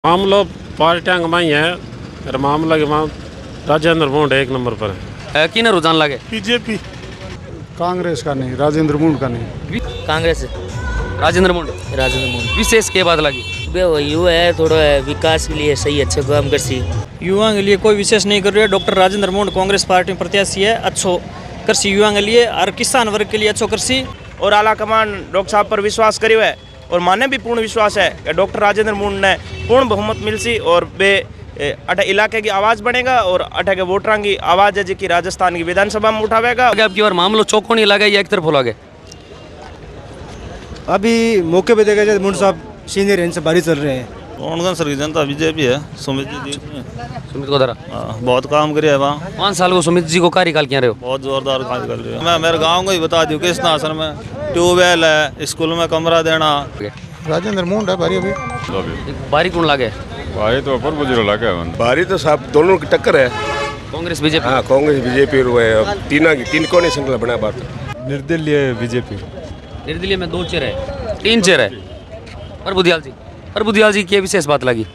मामलो पार्टियां में ही है और मामला के वहाँ राजेंद्र मूंड एक नंबर पर है। की ना रुझान लगे बीजेपी कांग्रेस का नहीं, राजेंद्र मूंड का नहीं। कांग्रेस राजेंद्र मूंड विशेष के बाद लगी युवा है, थोड़ा विकास के लिए सही अच्छे काम कर सी। युवा के लिए कोई विशेष नहीं कर रही है। डॉक्टर राजेंद्र मूंड कांग्रेस पार्टी में प्रत्याशी है, अच्छो करसी युवा के लिए और किसान वर्ग के लिए अच्छो करसी। और आला कमान डॉक्टर साहब पर विश्वास करियो है और माने भी पूर्ण विश्वास है कि डॉक्टर राजेंद्र मूंड ने पूर्ण बहुमत मिलसी और बे अठे इलाके की आवाज़ बनेगा और अठे के वोटरां की आवाज़ है जी राजस्थान की विधानसभा में उठावेगा। अब की बार मामलो चौकोनी लगे या एक तरफ लगे? अभी मौके पे देखा जाए मूंड साहब सीनियर इनसे भारी चल रहे हैं। कौन सर की जनता बीजेपी है। सुमित जी सुमित गोदारा बहुत काम करे है वहाँ। 5 साल को सुमित जी को कार्यकाल क्या रहे हो? बहुत जोरदार काम कर रहे हो। मैं मेरे गांव को ही बता दूँ किस नासर में ट्यूबवेल है, स्कूल में कमरा देना। राजेंद्र मूंड है भारी। अभी बारी कौन लगे? भाई तो पर बुजुर्ग लगे भारी तो साहब दोनों की टक्कर है। कांग्रेस बीजेपी? हाँ, कांग्रेस बीजेपी तीन कोने श्रृंखला बना बात। निर्दलीय बीजेपी। निर्दलीय में 2 चेहरे है, 3 चेहरे है। प्रभुदयाल जी की विशेष बात लगी?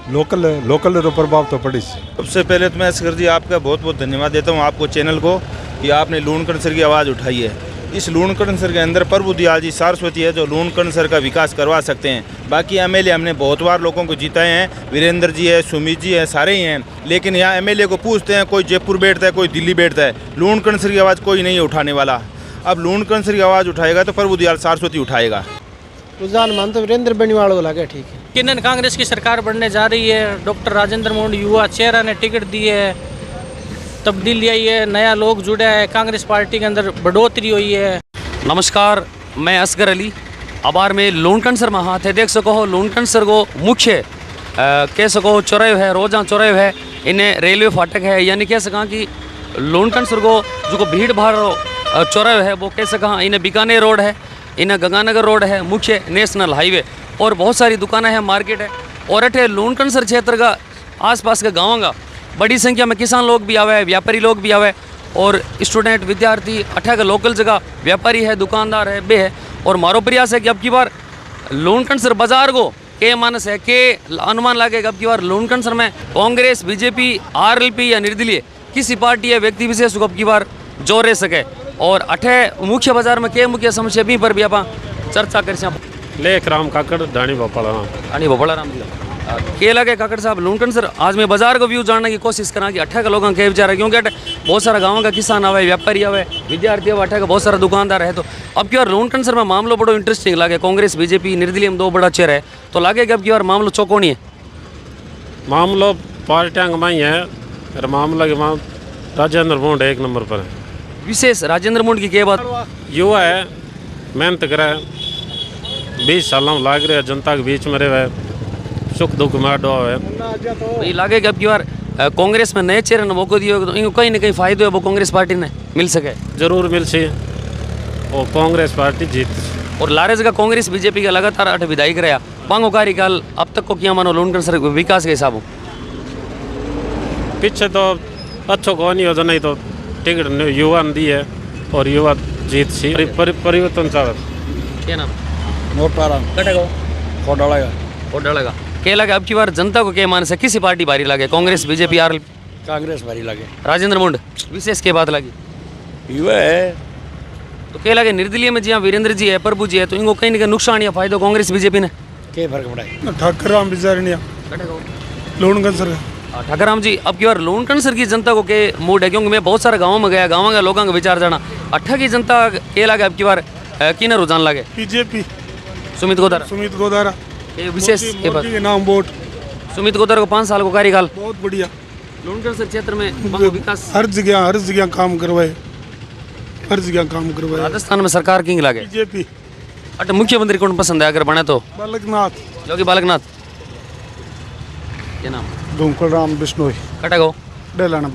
लोकल तो प्रभाव तो पड़ी। सबसे पहले तो मैं असगर जी आपका बहुत बहुत धन्यवाद देता हूँ आपको चैनल को कि आपने लूणकरण सर की आवाज़ उठाई है। इस लूणकरण सर के अंदर प्रभुदयाल जी सारस्वती है जो लूणकरण सर का विकास करवा सकते हैं। बाकी एमएलए हमने बहुत बार लोगों को जीताए हैं, वीरेंद्र जी है, सुमित जी है, सारे ही हैं। लेकिन यहाँ एमएलए को पूछते हैं, कोई जयपुर बैठता है, कोई दिल्ली बैठता है, लूणकरण सर की आवाज़ कोई नहीं है उठाने वाला। अब लूणकरण सर की आवाज़ उठाएगा तो प्रभुदयाल सारस्वती उठाएगा। रुझान मान तो वीरेंद्र बेनीवाल को लगे ठीक है। किन्नन कांग्रेस की सरकार बनने जा रही है। डॉक्टर राजेंद्र मूंड युवा चेहरा ने टिकट दी है, तब्दीली आई है, नया लोग जुड़ा है, कांग्रेस पार्टी के अंदर बढ़ोतरी हुई है। नमस्कार, मैं असगर अली। अबार में लूणकरण सर में हाथ है, देख सको हो लूणकरण सर को मुख्य कह सको चौराहे है, रोजा चौराहे है, इन्हें रेलवे फाटक है, यानी कह सका कि लूणकरण सर को जो भीड़ भाड़ चौराहे है वो कह सका। इन्हें बीकानेर रोड है, इन्हें गंगानगर रोड है, मुख्य नेशनल हाईवे और बहुत सारी दुकानें हैं, मार्केट है। और अठे लूणकरण सर क्षेत्र का आसपास के गाँव का बड़ी संख्या में किसान लोग भी आवे, व्यापारी लोग भी आवे और स्टूडेंट विद्यार्थी अठा का लोकल जगह व्यापारी है, दुकानदार है, बे है। और मारो प्रयास है कि अब की बार लूणकरण सर बाजार को के मानस है के अनुमान लागे अब की बार लूणकरण सर में कांग्रेस बीजेपी आरएलपी या निर्दलीय किसी पार्टी या व्यक्ति विशेष को अब की बार जोर रह सके। और अठे मुख्य बाजार में के मुख्य समस्या भी पर भी आप चर्चा कर लेख राम काकड़ धानी भोपाल। धानी भोपाल राम जी के लगे काकड़ साहब लूणकरण सर आज मैं बाजार को व्यू जानने की कोशिश करा कि अठा का लोगों के विचार है, क्योंकि अठे बहुत सारा गाँव का किसान आवे, व्यापारी आवे, विद्यार्थी आवे, अठा का बहुत सारा दुकानदार है। तो अब की बार लूणकरण सर में मामलो बड़ो इंटरेस्टिंग लगे। कांग्रेस बीजेपी निर्दलीय में 2 बड़ा चेहरा है, तो लगे कि अब की बार मामलो चौकोनी है। मामलो पार्टियां में ही है और मामला के वहाँ राजेंद्र मूंड एक नंबर पर है। विशेष राजेंद्र मूंड की क्या बात? युवा है, मेहनत करे, 20 साल में लाग रहे है, जनता के बीच में रहे, सुख दुख में अड्डा है। भाई लागे कि अब की बार कांग्रेस में नए चेहरे ने मौका दिया तो इनको कहीं ना कहीं फायदे है वो कांग्रेस पार्टी ने मिल सके। जरूर मिल सी और कांग्रेस पार्टी जीत। और लारे जगह कांग्रेस बीजेपी का लगातार 8 विधायक रहा पांगो कार्यकाल अब तक को क्या मानो लूणकरण सर विकास के हिसाब पीछे तो अच्छो को नहीं हो तो नहीं तो टिकट युवा ने दी है और युवा जीत सी परिवर्तन चाहत। क्या नाम? मोटाराम कटेगा और डलेगा क्या लगे अब की बार जनता को क्या मानस है किसी पार्टी भारी लगे? Congress BJP RLP? कांग्रेस भारी लगे। राजेंद्र मूंड विशेष के बात लगी? युवा है तो क्या लगे निर्दलीय में जहाँ वीरेंद्र जी है, प्रभु जी है, तो इनको कहीं ना कहीं नुकसान या फायदा कांग्रेस बीजेपी ने क्या फर्क पड़ा है? ठाकराम बिजारनिया लूणकरण सर। ठाकराम जी अब की बार लूणकरण सर की जनता को के मूड है? क्योंकि मैं बहुत सारे गाँव में गया, गाँव के लोगों का विचार जाना अट्ठा की जनता के लगे अब की बार की ना रुझान लगे? बीजेपी सुमित गोदारा विशेष के बाद नाम वोट सुमित गोदारा को 5 साल को कार्यकाल बहुत बढ़िया। लूणकरण सर क्षेत्र में विकास हर जगह काम करवाए, हर जगह काम करवाए। राजस्थान में सरकार किंग लगे बीजेपी। अट मुख्यमंत्री कौन पसंद है अगर बने तो? बालकनाथ योगी बालकनाथ। क्या नाम? धूमकल राम बिश्नोई। कटेगा डेलाना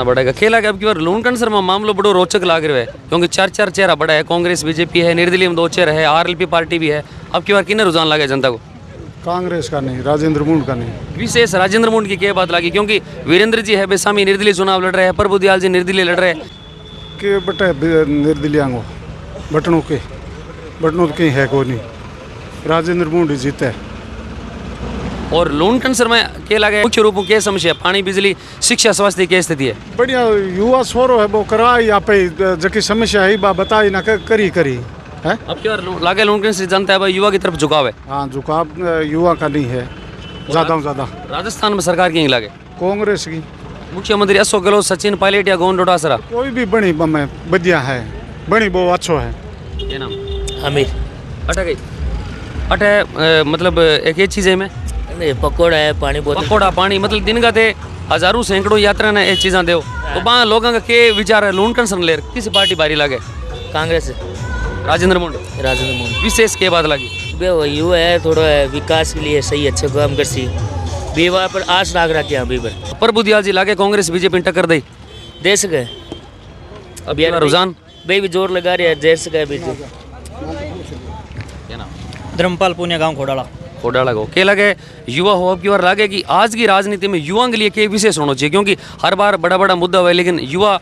पड़ेगा। खेला के अब की बार लूणकरण सर में मामलो बड़ो रोचक लाग रहा है, क्योंकि 4 चेहरा बड़ा है। कांग्रेस बीजेपी है, निर्दलीय में 2 चेहरा है, आरएलपी पार्टी भी है। अब की बार किन्ने रुझान लगे जनता को? कांग्रेस का नहीं, राजेंद्र मूंड का नहीं। विशेष राजेंद्र मूंड की क्या बात लगी? क्योंकि वीरेंद्र जी है बेसामी निर्दलीय चुनाव लड़ रहे हैं, प्रभुदयाल जी निर्दलीय लड़ रहे हैं के बटे निर्दलीय बटनों के है को नहीं। राजेंद्र मूंड जीते। और लोन कैंसर में के लगे मुख्य रूप में क्या समस्या है? पानी, बिजली, शिक्षा, स्वास्थ्य की स्थिति है? बढ़िया युवा छोरो है वो करा यहाँ पे जबकि समस्या है बा बताई ना करी है। अब क्या लागे लोन कैंसर जनता है भाई युवा की तरफ झुकाव है? हाँ झुकाव युवा का नहीं है ज़्यादा। राजस्थान में सरकार की लगे कांग्रेस की मुख्यमंत्री अशोक गहलोत, सचिन पायलट या गोविंद डोटासरा? कोई भी बनी बमे बढ़िया है, बनी वो अच्छो है। ये नाम हमीर अटे गई अटे मतलब एक ही चीज़ है में नहीं, पकौड़ा है, पानी बोतल, पकौड़ा पानी मतलब दिन का थे हजारों सैकड़ों यात्रा ने ये चीज़ा दो तो वहाँ लोगों का के विचार है लोन कैंसर ले किसी पार्टी बारी लगे? कांग्रेस राजेंद्र मोंड विशेष के बाद लगी युवा है, थोड़ा विकास के लिए सही अच्छे काम कर सी बीवा पर आस लाग रखी है अभी पर प्रभु दयाल जी लागे कांग्रेस बीजेपी टक्कर दे दे सके। अब यार रुझान भाई भी जोर लगा रहे हैं, दे सके अभी तो। धर्मपाल पुनिया गांव खोडाला को के लगे युवा हो अब की बार लगे कि आज की राजनीति में युवाओं के लिए क्या विशेष होना चाहिए? क्योंकि हर बार बड़ा बड़ा मुद्दा हुआ है लेकिन युवा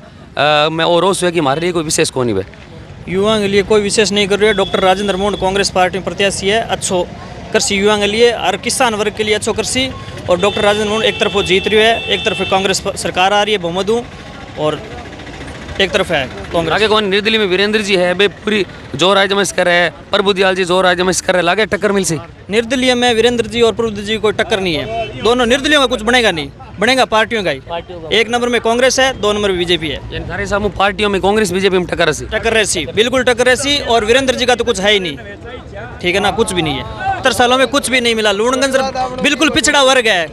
में और रोष हुआ कि हमारे लिए कोई विशेष कौन नहीं है। युवाओं के लिए कोई विशेष नहीं कर रही है। डॉक्टर राजेंद्र मोंड कांग्रेस पार्टी में प्रत्याशी है, अच्छो कृषि युवाओं के लिए और किसान वर्ग के लिए अच्छो कृषि। और डॉक्टर राजेंद्र मोंड एक तरफ वो जीत रही है, एक तरफ कांग्रेस सरकार आ रही है बहुमत और एक तरफ है कांग्रेस। लागे कौन निर्दलीय में वीरेंद्र जी है बे पूरी जोर आजमाइश कर रहे हैं, प्रभु दयाल जी जोर आजमाइश कर रहे हैं, लागे टक्कर मिल सी? निर्दलीय में वीरेंद्र जी और प्रभु जी कोई टक्कर नहीं है, दोनों निर्दलीयों का कुछ बनेगा नहीं, बनेगा पार्टियों का ही। एक नंबर में कांग्रेस है, 2 नंबर में बीजेपी है। सारे सामू पार्टियों में कांग्रेस बीजेपी में टक्कर रहसी बिल्कुल टक्कर रहसी। और वीरेंद्र जी का तो कुछ है ही नहीं, ठीक है ना, कुछ भी नहीं है। 70 सालों में कुछ भी नहीं मिला। लूणगंज बिल्कुल पिछड़ा वर्ग है,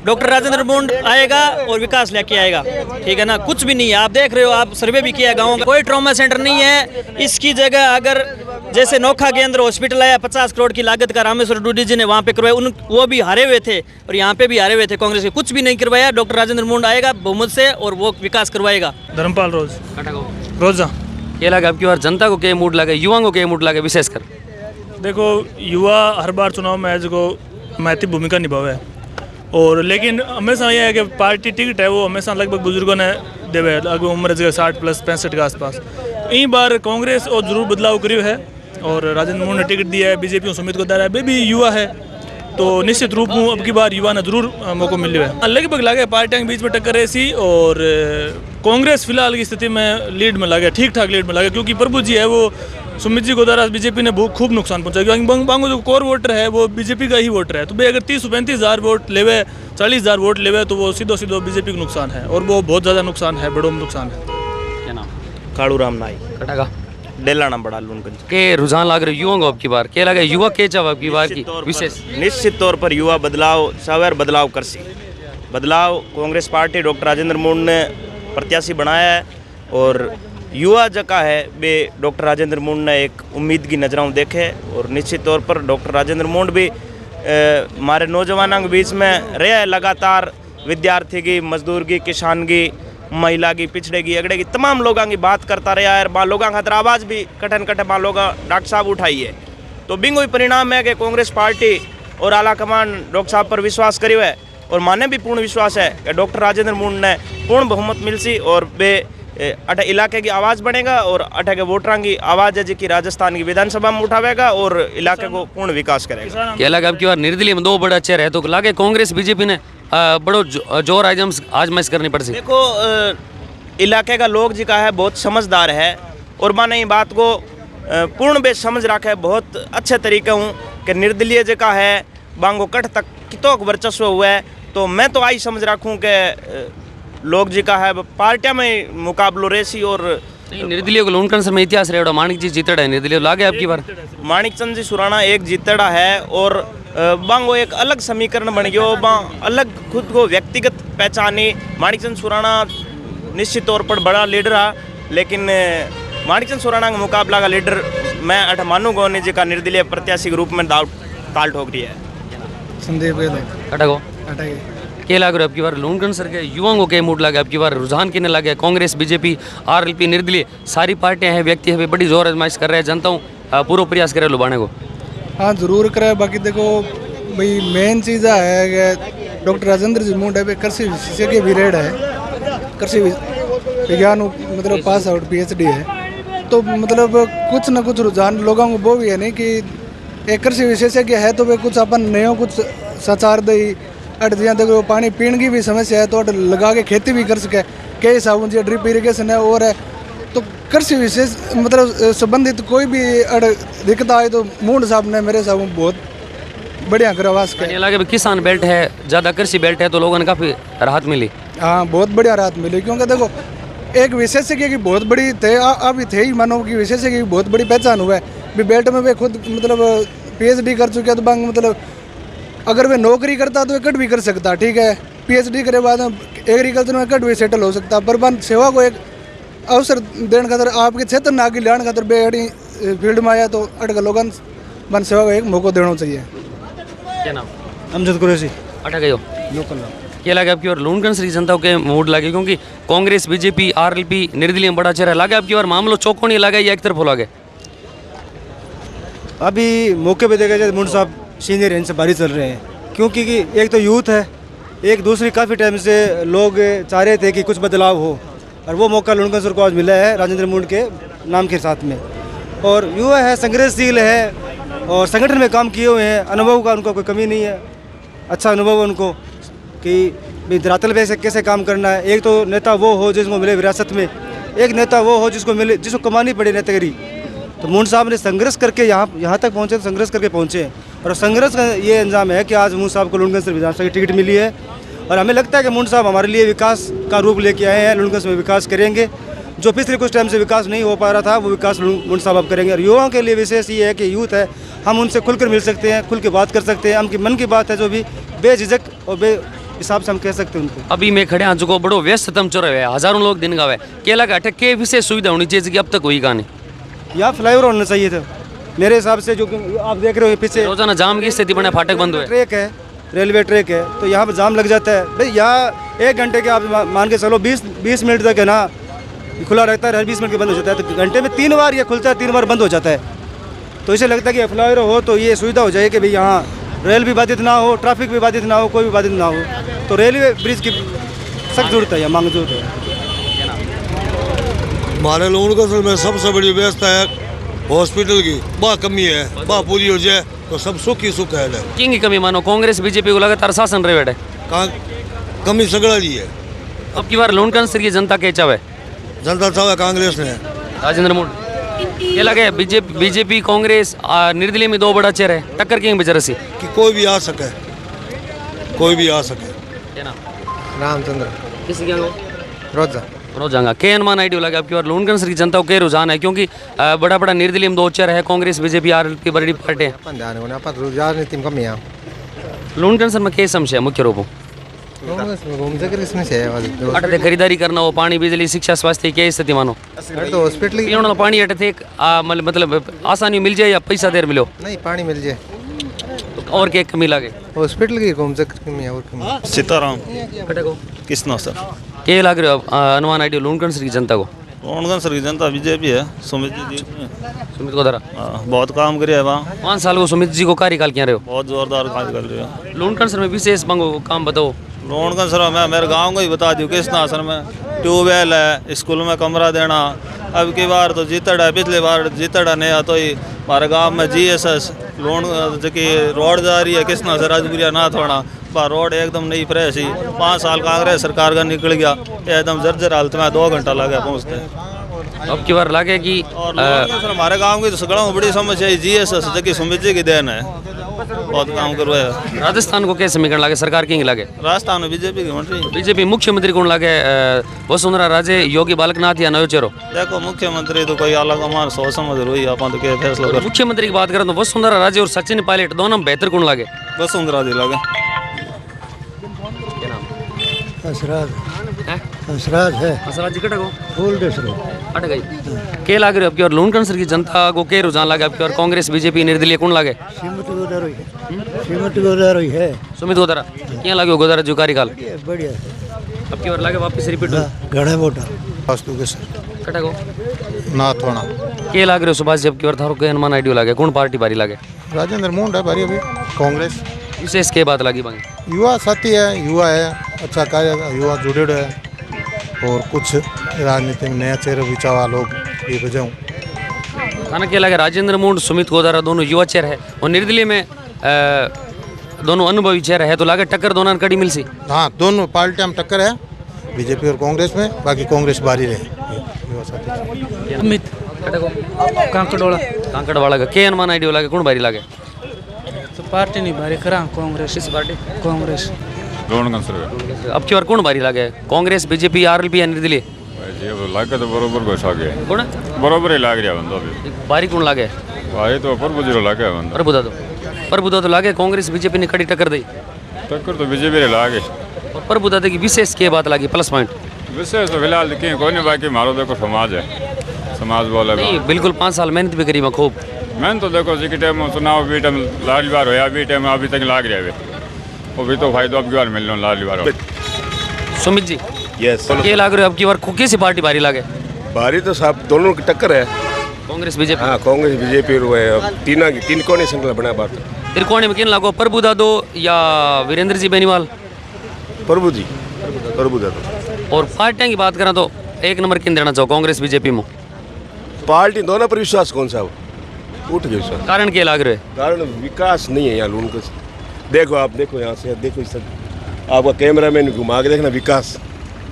डॉक्टर राजेंद्र मोंड आएगा और विकास लेके आएगा, ठीक है ना, कुछ भी नहीं है। आप देख रहे हो, आप सर्वे भी किया गाँव का, कोई ट्रॉमा सेंटर नहीं है। इसकी जगह अगर जैसे नोखा के अंदर हॉस्पिटल आया 50 करोड़ की लागत का, रामेश्वर डूडी जी ने वहाँ पे करवाया, वो भी हारे हुए थे और यहाँ पे भी हारे हुए थे कांग्रेस के, कुछ भी नहीं करवाया। डॉक्टर राजेंद्र मोंड आएगा बहुमत से और वो विकास करवाएगा। धर्मपाल रोजा ये लगा अब की बार जनता को क्या मूड लगे, युवाओं को क्या मूड लगे विशेषकर? देखो युवा हर बार चुनाव में एज को महत्वपूर्ण भूमिका निभावे है और लेकिन हमेशा यह है कि पार्टी टिकट है वो हमेशा लगभग बुजुर्गों ने देवे, लगभग उम्र जगह 60 प्लस 65 के आसपास। इन बार कांग्रेस और जरूर बदलाव करियो है और राजेंद्र मोंड ने टिकट दिया है, बीजेपी सुमित को दारा है, भी युवा है तो निश्चित रूप में अब की बार युवा ने जरूर मौका मिले है। लगभग लगे पार्टियों के बीच में टक्कर ऐसी और कांग्रेस फिलहाल की स्थिति में लीड में लगे, ठीक ठाक लीड में लगे, क्योंकि प्रभु जी है वो सुमित जी को द्वारा बीजेपी ने बहुत खूब नुकसान पहुंचा, क्योंकि बांगो जो कोर वोटर है वो बीजेपी का ही वोटर है। तो भाई अगर 30-35 हज़ार वोट लेवे, 40 हज़ार वोट लेवे तो वो सीधो बीजेपी को नुकसान है और वो बहुत ज़्यादा नुकसान है, बड़ो नुकसान है। क्या नाम? कालू राम नाई कटागा डेलाना बड़ा लूनगंज के रुझान लग रहे युवाओं को अब की बार क्या लगे, युवा के चाव अब की बार की विशेष? निश्चित तौर पर युवा बदलाव सवेर बदलाव कर सी बदलाव कांग्रेस पार्टी डॉक्टर राजेंद्र मोंड ने प्रत्याशी बनाया है और युवा जका है वे डॉक्टर राजेंद्र मोंड ने एक उम्मीद की नज़रों देखे और निश्चित तौर पर डॉक्टर राजेंद्र मोंड भी हमारे नौजवानों के बीच में रहे है लगातार। विद्यार्थी की, मजदूर की, किसान की, महिला की, पिछड़े की, अगड़े की तमाम लोगों की बात करता रहा है। माँ लोगों खातर आवाज़ भी कठन माँ लोग डॉक्टर साहब उठाई है। तो बिंगो ही परिणाम है कि कांग्रेस पार्टी और आला कमान डॉक्टर साहब पर विश्वास करियो है और माने भी पूर्ण विश्वास है कि डॉक्टर राजेंद्र मोंड ने पूर्ण बहुमत मिल सी और वे अठे इलाके की आवाज़ बनेगा और अठे के वोटरां की आवाज़ है जी की राजस्थान की विधानसभा में उठावेगा और इलाके को पूर्ण विकास करेगा। क्या लगा अब की बार निर्दलीय में 2 बड़ा चेहरे है तो लागे कांग्रेस बीजेपी ने बड़ो जोर आजमाइश करनी पड़ सी? देखो इलाके का लोग जी का है बहुत समझदार है और माने बात को पूर्ण बेस समझ रखा है बहुत अच्छे तरीके हूँ कि निर्दलीय जगह है बांगो कट तक कितों वर्चस्व हुआ है। तो मैं तो आई समझ रखूँ कि लोग जी का है पार्टियां में मुकाबलो रेसी और निर्दलीय को लोन कैंसर में इतिहास रहे माणिक जी जीतड़ा है निर्दलीय लागे आपकी बार? माणिक चंद जी सुराना एक जीतड़ा है और बांगो एक अलग समीकरण बन गयो, अलग खुद को व्यक्तिगत पहचानी। माणिक चंद सुराना निश्चित तौर पर बड़ा लीडर है लेकिन माणिक चंद सुराना का मुकाबला का लीडर मैं अठ मानू गोनी जी का निर्दलीय प्रत्याशी के रूप में ताल ठोक रही है। संदीप क्या लग रहा है अब की बार लोन कैंसर के युवाओं को क्या मूड लगा, अब की बार रुझान किने लगे? कांग्रेस, बीजेपी, आरएलपी, निर्दलीय सारी पार्टियां हैं, व्यक्ति है बड़ी जोर आजमाइश कर रहे हैं, जनता पूरा प्रयास करे लुभाने को। हाँ जरूर करे। बाकी देखो भाई मेन चीज़ है कि डॉक्टर राजेंद्र जी मोंड है कृषि विशेषज्ञ भी रेड है, कृषि विज्ञान मतलब पास आउट PhD है। तो मतलब कुछ ना कुछ रुझान लोगों को वो भी है नहीं कि एक कृषि विशेषज्ञ है तो वे कुछ अपन नए कुछ सचार दई अट जिया देखो पानी पीने की भी समस्या है तो अट लगा के खेती भी कर सके कई हिसाब से ड्रिप इरीगेशन है और है तो कृषि विशेष मतलब संबंधित कोई भी अड़ दिक्कत आए तो मूड साहब ने मेरे साहब बहुत बढ़िया करवास के लगे किसान बेल्ट है, ज़्यादा कृषि बेल्ट है तो लोगों ने काफ़ी राहत मिली। हाँ बहुत बढ़िया राहत मिली क्योंकि देखो एक विशेषज्ञ की बहुत बड़ी थे अभी थे ही मानो कि विशेषज्ञ की बहुत बड़ी पहचान हुआ है भी बेल्ट में वे खुद मतलब PhD कर चुके हैं तो बांग मतलब अगर वे नौकरी करता तो वे कट भी कर सकता, ठीक है PhD करे बाद में एग्रीकल्चर में कट भी सेटल हो सकता, पर बन सेवा को एक अवसर देने खातर आपके क्षेत्र में आगे लाने खातर बेहड़ी फील्ड में आया तो अटका लोगों बन सेवा को एक मौका देना चाहिए। क्या नाम? अमजद कुरैशी अटक गयो लोकल क्या लगे आपकी और लूणकंद श्री जनता के मूड लगे क्योंकि कांग्रेस BJP RLP निर्दलीय में बड़ा चेहरा लगे आपकी और मामलो चौको नहीं लगा या एक तरफ हो लगे? अभी मौके पे देखा जाए मुंड साहब सीनियर इनसे बारी चल रहे हैं क्योंकि एक तो यूथ है, एक दूसरी काफ़ी टाइम से लोग चाह रहे थे कि कुछ बदलाव हो और वो मौका लूणकंद सर को आज मिला है राजेंद्र मूड के नाम के साथ में। और युवा है, संघर्षशील है और संगठन में काम किए हुए हैं, अनुभव का उनको कोई कमी नहीं है, अच्छा अनुभव है उनको कि धरातल पे कैसे काम करना है। एक तो नेता वो हो जिसको मिले विरासत में, एक नेता वो हो जिसको कमानी पड़े नेतागिरी। तो मूड साहब ने संघर्ष करके यहाँ तक पहुँचे, तो संघर्ष करके पहुँचे और संघर्ष का ये अंजाम है कि आज मूड साहब को लूणकंद से विधानसभा की टिकट मिली है और हमें लगता है कि मूड साहब हमारे लिए विकास का रूप लेके आए हैं। लूणकंद में विकास करेंगे, जो पिछले कुछ टाइम से विकास नहीं हो पा रहा था वो विकास मूड साहब अब करेंगे। और युवाओं के लिए विशेष ये है कि यूथ है, हम उनसे खुलकर मिल सकते हैं, खुल के बात कर सकते हैं, उनकी मन की बात है जो भी बेझिझक और बे हिसाब से हम कह सकते हैं उनको। अभी मैं खड़े जो को बड़ो व्यस्ततम चौराहे है, हजारों लोग दिन गावे क्या लगा अटक के विशेष सुविधा होनी चाहिए कि अब तक हुई कहानी यहाँ फ्लाईओवर होना चाहिए था मेरे हिसाब से। जो आप देख रहे हो पीछे रोजाना जाम की स्थिति बने, फाटक बंद हुए, ट्रैक है, रेलवे ट्रैक है तो यहाँ पर जाम लग जाता है भाई। यहाँ 1 घंटे के आप मान के चलो 20 मिनट तक है ना खुला रहता है, हर 20 मिनट के बंद हो जाता है, तो घंटे में 3 बार ये खुलता है, 3 बार बंद हो जाता है। तो इसे लगता है कि फ्लाईओवर हो तो ये सुविधा हो जाए कि भाई यहाँ रेल भी बाधित ना हो, ट्रैफिक भी बाधित ना हो, कोई भी बाधित ना हो। तो रेलवे ब्रिज की सख्त जरूरत है, मांग जरूरत है। हमारे लूणकंद में सबसे बड़ी व्यवस्था है हॉस्पिटल की, बहुत कमी है, बहुत पूरी हो जाए तो सब सुख ही सुख है। किंग की कमी मानो कांग्रेस BJP को लगातार शासन रहे बैठे, कमी सगड़ा ली है। अब की बार लूणकंद की जनता के चावे, जनता चाहे कांग्रेस ने राजेंद्र मूड ये लगे BJP कांग्रेस निर्दलीय में 2 बड़ा चेहरे है, टक्कर किंग बेचारे सी कि कोई भी आ सके, कोई भी आ सके। क्या नाम? रामचंद्र किस क्या रोजा रोजांगा के अनुमान आइडियो लगा आपकी और लूणकंद की जनता को के रुझान है क्योंकि बड़ा बड़ा निर्दलीय में 2 चेहरे है, कांग्रेस BJP RLP बड़ी पार्टी है। राजनीति में कमी है लूणकंद में क्या समस्या मुख्य रूप अटे खरीदारी करना हो, पानी बिजली शिक्षा स्वास्थ्य क्या स्थिति मानो तो हॉस्पिटल पीने पानी अटे थे मतलब आसानी मिल जाए या पैसा देर मिलो नहीं पानी मिल जाए तो और क्या कमी लगे हॉस्पिटल की घूम कमी है और कमी। सीताराम किसना सर क्या लग रहे हो अनुमान आइडियो लूणकंद की जनता को? लूणकंद की जनता BJP है, सुमित जी सुमित को धरा बहुत काम करे है वहाँ। 5 साल को सुमित जी को कार्यकाल क्या रहे हो? बहुत जोरदार काम कर रहे हो। लूणकंद में विशेष मांगो काम बताओ। लूणकंद सर मैं मेरे गांव को ही बता दूँ किसना सर में ट्यूबवेल है, स्कूल में कमरा देना, अब की बार तो जीतड़ है, पिछली बार जीतड़ नहीं आ तो ही हमारे गाँव में GSS लोन जो कि रोड जा रही है किसना सर राजपुरिया ना थोड़ा बार रोड एकदम नहीं फ्रेश ही। 5 साल कांग्रेस सरकार का निकल गया एकदम जर्जर हालत में, 2 घंटा लगा पहुँचते। अब की बार लगे कि और सर हमारे गांव की तो सगड़ा में बड़ी समस्या है GSS जो कि सुमित जी की देन है, बहुत काम करवाया। राजस्थान को कैसे समीकरण लगे सरकार की लगे? राजस्थान में BJP की मंत्री BJP मुख्यमंत्री कौन लगे? वसुंधरा राजे, योगी बालकनाथ या नयो चेहरो? देखो मुख्यमंत्री तो कोई अलग हमारे सोच समझ रही है, अपन तो क्या फैसला कर। मुख्यमंत्री की बात करें तो वसुंधरा राजे और सचिन पायलट दोनों बेहतर कौन लगे? वसुंधरा जी लगे। हंसराज है हंसराज जी कटको फूल देसरो अट गई के लाग रहे आपकी और लूणकंद की जनता को के रुझान लगे आपकी और कांग्रेस BJP निर्दलीय कौन लगे? श्रीमती गोदारोई है सुमित गोदारा क्या लगे गोदारा जो कार्यकाल बढ़िया आपकी और लगे वापस रिपीट घना मोटा वास्तु के सर कटको ना थोड़ा के लाग रहे सुभाष जब की और थारो के अनुमान आइडियो लगे कौन पार्टी बारी लगे? राजेंद्र मूड है भारी अभी कांग्रेस। विशेष के बात लगी बांगी युवा साथी है, युवा है, अच्छा कार्य युवा जुड़े है और कुछ राजनीति में नया चेहरा बिचावा लोग ये बजाऊँ खाना क्या लगे? राजेंद्र मूड सुमित गोदारा दोनों युवा चेहरे है और निर्दलीय में दोनों अनुभवी चेहरा है तो लागे टक्कर दोनों कड़ी मिल सी। हाँ, दोनों पार्टियां में टक्कर है, बीजेपी और कांग्रेस में। बाकी कांग्रेस बारी रहे। अमित कांकड़वाला का के अनुमान आइडियो लागे कौन बारी लागे? तो पार्टी नहीं बारी करा कांग्रेस। किस पार्टी? कांग्रेस। अब की बार कौन बारी लागे? कांग्रेस, बीजेपी, आरएलपी या निर्दलीय? लागे तो बरोबर को आगे कौन बरोबर ही लाग रहा बंदा अभी। बारी कौन लागे? भाई तो प्रभु जी लागे बंदा। प्रभुदा तो लागे कांग्रेस बीजेपी ने कड़ी टक्कर दी। टक्कर तो बीजेपी लागे। और प्रभुदा की विशेष के बात लगी प्लस पॉइंट? विशेष तो फिलहाल देखिए कोई नहीं, बाकी मारो देखो समाज है, समाज बोला नहीं बिल्कुल 5 साल मेहनत भी करी मैं खूब। मैंने तो देखो जी टाइम चुनाव भी टाइम लाल बार होया भी टाइम अभी तक लाग रहा है, वो भी तो फायदा अब की बार मिल रहा लाल बार। सुमित जी यस ये लाग रहे हो अब की बार किसी पार्टी बारी लागे? बारी तो साहब दोनों की टक्कर है। कांग्रेस बीजेपी? हाँ कांग्रेस बीजेपी तीन कोने श्रृंखला बना बात। त्रिकोणी में किन लागो? प्रभुदा दो या वीरेंद्र जी बेनीवाल? प्रभु जी तो और पार्टियां की बात करें तो एक नंबर किन देना चाहो कांग्रेस बीजेपी में? पार्टी दोनों पर विश्वास कौन सा उठ गया विश्वास। कारण क्या लाग रहे? कारण विकास नहीं है यहाँ लून का। देखो आप देखो यहाँ से देखो इस आपका कैमरा मैन घुमा के देखना विकास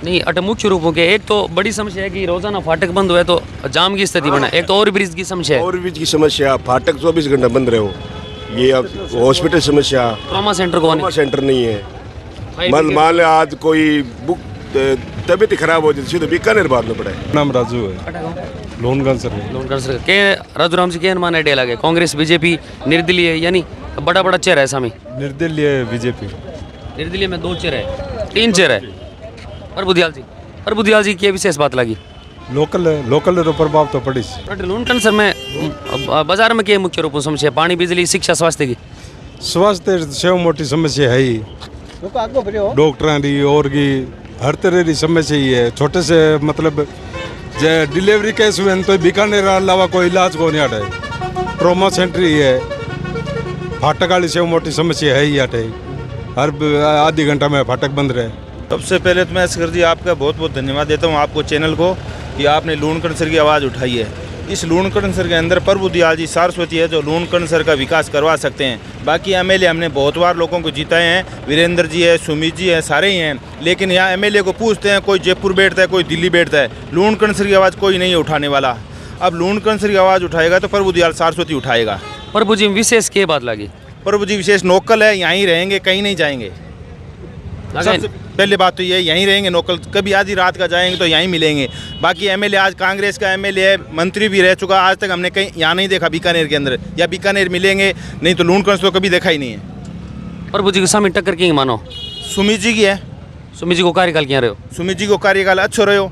नहीं। अट मुख्य रूपों के एक तो बड़ी समस्या है कि रोजाना फाटक बंद हुए तो जाम की स्थिति बना, एक तो ओवरब्रिज की समस्या है। ओवरब्रिज की समस्या, फाटक 24 घंटा बंद रहे हो, ये अब हॉस्पिटल समस्या, ट्रॉमा सेंटर नहीं है। मान ले आज कोई बुक तबीयत खराब हो जाती तो बीकानेर बाद में पड़े। नाम राजू है, लोनगंज सर के राजू राम जी के अनुमान आइडिया लगे? कांग्रेस बीजेपी निर्दलीय यानी बड़ा बड़ा चेहरा है सामी? निर्दलीय बीजेपी। निर्दलीय में 2 चेहरे है, 3 चेहरे है। प्रभुदयाल जी की विशेष बात लगी? लोकल तो प्रभाव तो पड़ी। लूनकन सर में बाजार में क्या मुख्य रूप से समस्या? पानी, बिजली, शिक्षा, स्वास्थ्य की? स्वास्थ्य सेव मोटी समस्या है ही, डॉक्टर की और की हर तरह की समस्या ही है। छोटे से मतलब जे डिलीवरी केस हुए तो बीकानेर अलावा कोई इलाज को नहीं आटे। ट्रॉमा सेंटर ही है, फाटक वाली सेव मोटी समस्या है ही आटे, हर आधी घंटा में फाटक बंद रहे। सबसे पहले तो मैं असगर जी आपका बहुत बहुत धन्यवाद देता हूँ आपको चैनल को कि आपने लूणकरण सर की आवाज़ उठाई है। इस लूणकरण सर के अंदर प्रभु दयाल जी सारस्वती है जो लूणकरण सर का विकास करवा सकते हैं। बाकी एमएलए हमने बहुत बार लोगों को जीताए हैं, वीरेंद्र जी है, सुमित जी है, सारे ही हैं। लेकिन यहाँ एमएलए को पूछते हैं, कोई जयपुर बैठता है, कोई दिल्ली बैठता है, लूणकरण सर की आवाज़ कोई नहीं है उठाने वाला। अब लूणकरण सर की आवाज़ उठाएगा तो प्रभु दयाल सारस्वती उठाएगा। प्रभु जी विशेष क्या बात लगी? प्रभु जी विशेष नोकल है, यहीं रहेंगे, कहीं नहीं जाएंगे। सबसे पहले बात तो ये यहीं रहेंगे नोकल, कभी आधी रात का जाएंगे तो यहीं मिलेंगे। बाकी एमएलए आज कांग्रेस का एमएलए है, मंत्री भी रह चुका, आज तक हमने कहीं यहाँ नहीं देखा बीकानेर के अंदर, या बीकानेर मिलेंगे नहीं तो लूणकरण तो कभी देखा ही नहीं है। प्रभु जी के सामने टक्कर की मानो? सुमित जी की है। सुमित जी को कार्यकाल क्या रहे हो? सुमित जी को कार्यकाल अच्छो रहे हो।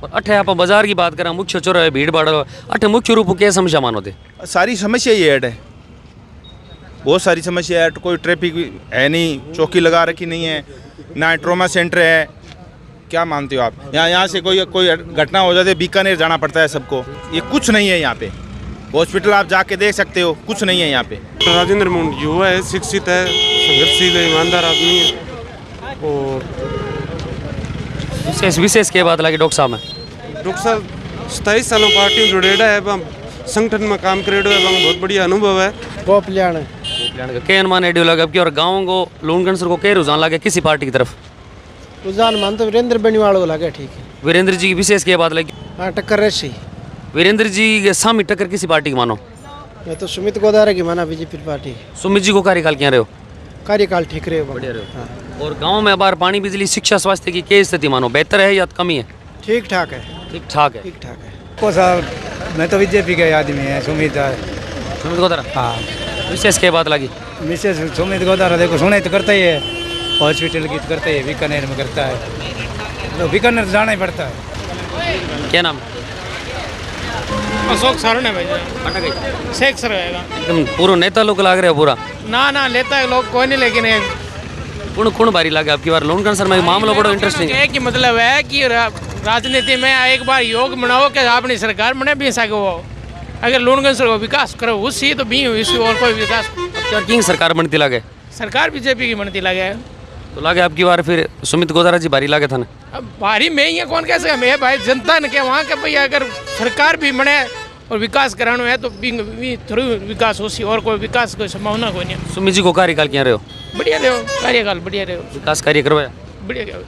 अठे आप बाजार की बात करें, मुख्य चौराहे भीड़ भाड़ अठे मुख्य रूप क्या समस्या मानो थे? सारी समस्या ये है, बहुत सारी समस्या है। कोई ट्रैफिक है नहीं, चौकी लगा रखी नहीं है, ना ट्रॉमा सेंटर है। क्या मानते हो आप? यहाँ से कोई घटना हो जाती है बीकानेर जाना पड़ता है सबको, ये कुछ नहीं है यहाँ पे। हॉस्पिटल आप जाके देख सकते हो, कुछ नहीं है यहाँ पे। राजेंद्र मुंड युवा है, शिक्षित है, संघर्षशील है, ईमानदार आदमी है। और विशेष क्या बात लगी डॉक्टर साहब में? डॉक्टर साहब 27 सालों पार्टी में जुड़ेड़ा है, संगठन में काम करेडो है, बहुत बढ़िया अनुभव है। क्या अनुमान आइडियो लगा अब की और गाँव को लूणकरण सर को क्या रुझान लगे किसी पार्टी की तरफ? रुझान मान तो वीरेंद्र बेनीवाल को लगे। ठीक है। वीरेंद्र जी की विशेष क्या बात लगी? हाँ टक्कर रही। वीरेंद्र जी के सामने टक्कर किसी पार्टी की मानो? मैं तो सुमित गोदारा की माना, बीजेपी पार्टी। सुमित जी को कार्यकाल क्या रहे हो? कार्यकाल ठीक रहे हो, बढ़िया रहे हो। और गाँव में बार पानी, बिजली, शिक्षा, स्वास्थ्य की क्या स्थिति मानो? बेहतर है या कमी है? ठीक ठाक है। ठीक ठाक है। ठीक ठाक है। साहब मैं तो बीजेपी का आदमी है, सुमित गोदारा। हाँ विशेष क्या बात लगी? विशेष सुमित गोदारा देखो सुनाई तो करता ही है, हॉस्पिटल की तो करता ही है, बीकानेर में करता है, तो बीकानेर जाना ही पड़ता है। क्या नाम? अशोक सारण है भाई। शेख सर रहेगा। एकदम पूरा नेता लोग लाग रहे हो पूरा? ना लेता है लोग कोई नहीं, लेकिन कौन बारी लगे आपकी बार लूणकरण सर में? मामला बड़ा इंटरेस्टिंग है। एक ही मतलब है कि राजनीति में एक बार योग बनाओ कि अपनी सरकार बने भी सके। वो अगर लूणकरण सर को विकास करो उससे तो भी इसी और कोई विकास। किंग सरकार बनती लगे? सरकार बीजेपी की बनती लगे तो लगे आपकी बार फिर सुमित गोदारा जी भारी लागे था ना? अब भारी में ही है, कौन कैसे है भाई, जनता ने क्या वहाँ के भाई अगर सरकार भी बने और विकास कराना है तो थोड़ी विकास हो सी, और कोई विकास कोई संभावना कोई नहीं। सुमित जी को कार्यकाल क्या रहे हो? बढ़िया रहो कार्यकाल बढ़िया रहो विकास कार्य करवाया बढ़िया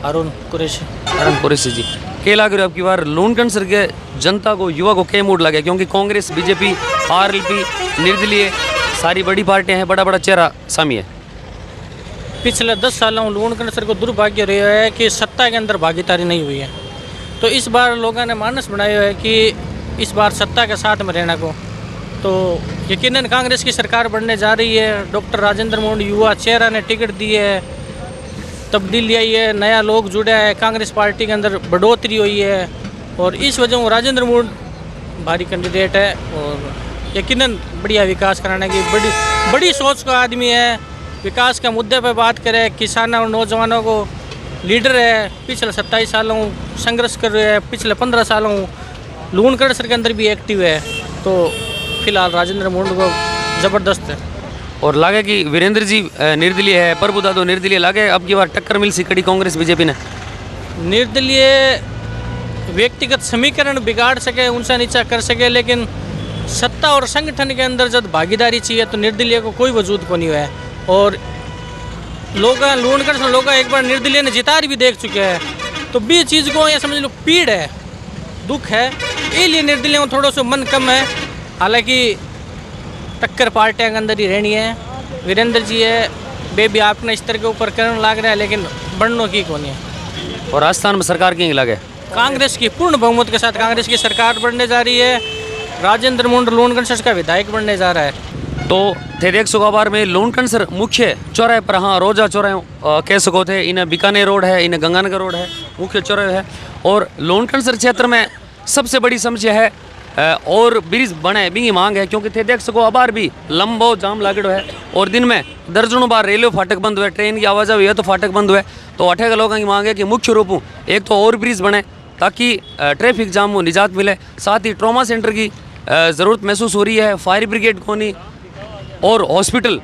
अरुण कुरैशी अरुण कुरैशी जी के लग रहे अब की बार लूणकंड सर के जनता को युवा को क्या मूड लगे क्योंकि कांग्रेस बीजेपी आरएलपी निर्दलीय सारी बड़ी पार्टियां हैं बड़ा बड़ा चेहरा सामी है। पिछले 10 सालों लूणकंड सर को दुर्भाग्य रहा है कि सत्ता के अंदर भागीदारी नहीं हुई है, तो इस बार लोगों ने मानस बनाया है कि इस बार सत्ता के साथ में रहना को, तो यकीनन कांग्रेस की सरकार बनने जा रही है। डॉक्टर राजेंद्र मोहन युवा चेहरा ने टिकट दी है, तब्दीली आई है, नया लोग जुड़ा है, कांग्रेस पार्टी के अंदर बढ़ोतरी हुई है और इस वजह से राजेंद्र मोहन भारी कैंडिडेट है और यकीनन बढ़िया विकास कराने की बड़ी सोच का आदमी है। विकास के मुद्दे पर बात करें, किसानों और नौजवानों को लीडर है, पिछले 27 सालों संघर्ष कर रहे हैं, पिछले 15 सालों लूणकंड सर के अंदर भी एक्टिव है, तो फिलहाल राजेंद्र मोहन को ज़बरदस्त है। और लागे कि वीरेंद्र जी निर्दलीय है, प्रभु दादो निर्दलीय लागे अब की बार टक्कर मिल सी कड़ी कांग्रेस बीजेपी ने। निर्दलीय व्यक्तिगत समीकरण बिगाड़ सके, उनसे नीचा कर सके, लेकिन सत्ता और संगठन के अंदर जब भागीदारी चाहिए तो निर्दलीय को कोई वजूद को नहीं है। और लोग लूणकंड से लोग एक बार निर्दलीय ने जितार भी देख चुके हैं, तो भी चीज़ को ये समझ लो पीड़ है, दुख है, इसलिए निर्दलीय में थोड़ा सा मन कम है। हालांकि टक्कर पार्टियां के अंदर ही रहनी है। वीरेंद्र जी है बेबी आपने इस तरह के ऊपर करने लग रहा है, लेकिन बढ़नों की कौन है। और राजस्थान में सरकार की लगे कांग्रेस की पूर्ण बहुमत के साथ कांग्रेस की सरकार बनने जा रही है। राजेंद्र मोहन लूणकंड सर का विधायक बनने जा रहा है। तो थे देख सको बार में लूणकंड सर मुख्य चौराहे पर, हाँ रोजा चौराहे कह सको थे, इन्हें बीकानेर रोड है, इन्हें गंगानगर रोड है, मुख्य चौराहे है। और लूणकंड सर क्षेत्र में सबसे बड़ी समस्या है और ब्रिज बने बिंगी मांग है, क्योंकि थे देख सको अबार भी लंबो जाम लागड़ो है और दिन में दर्जनों बार रेलवे फाटक बंद हुए, ट्रेन की आवाज़ हुई है तो फाटक बंद हुए। तो अठे के लोगों की मांग है कि मुख्य रूप एक तो और ब्रिज बने ताकि ट्रैफिक जाम को निजात मिले, साथ ही ट्रॉमा सेंटर की ज़रूरत महसूस हो रही है, फायर ब्रिगेड को नहीं और हॉस्पिटल।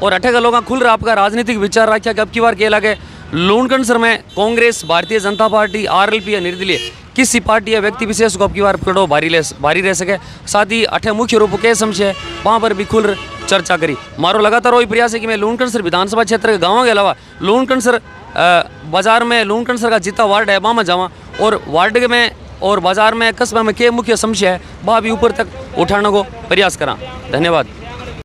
और अठे का लोग खुल रहा आपका राजनीतिक विचार रखा कि अब की बार क्या लगे लूणकंड सर में कांग्रेस, भारतीय जनता पार्टी, आरएलपी या निर्दलीय किसी पार्टी या व्यक्ति विशेष को अब की बार पकड़ो भारी रह सके। साथ ही अठे मुख्य रूप के समझे वहाँ पर भी खुल चर्चा करी। मारो लगातार वही प्रयास है कि मैं लूणकंड सर विधानसभा क्षेत्र के गाँव के अलावा लूणकंड सर बाजार में लूणकंड सर का जितना वार्ड है वहाँ में जावा और वार्ड में और बाजार में कस्बा में क्या मुख्य समस्या है वह भी ऊपर तक उठाने को प्रयास करा। धन्यवाद।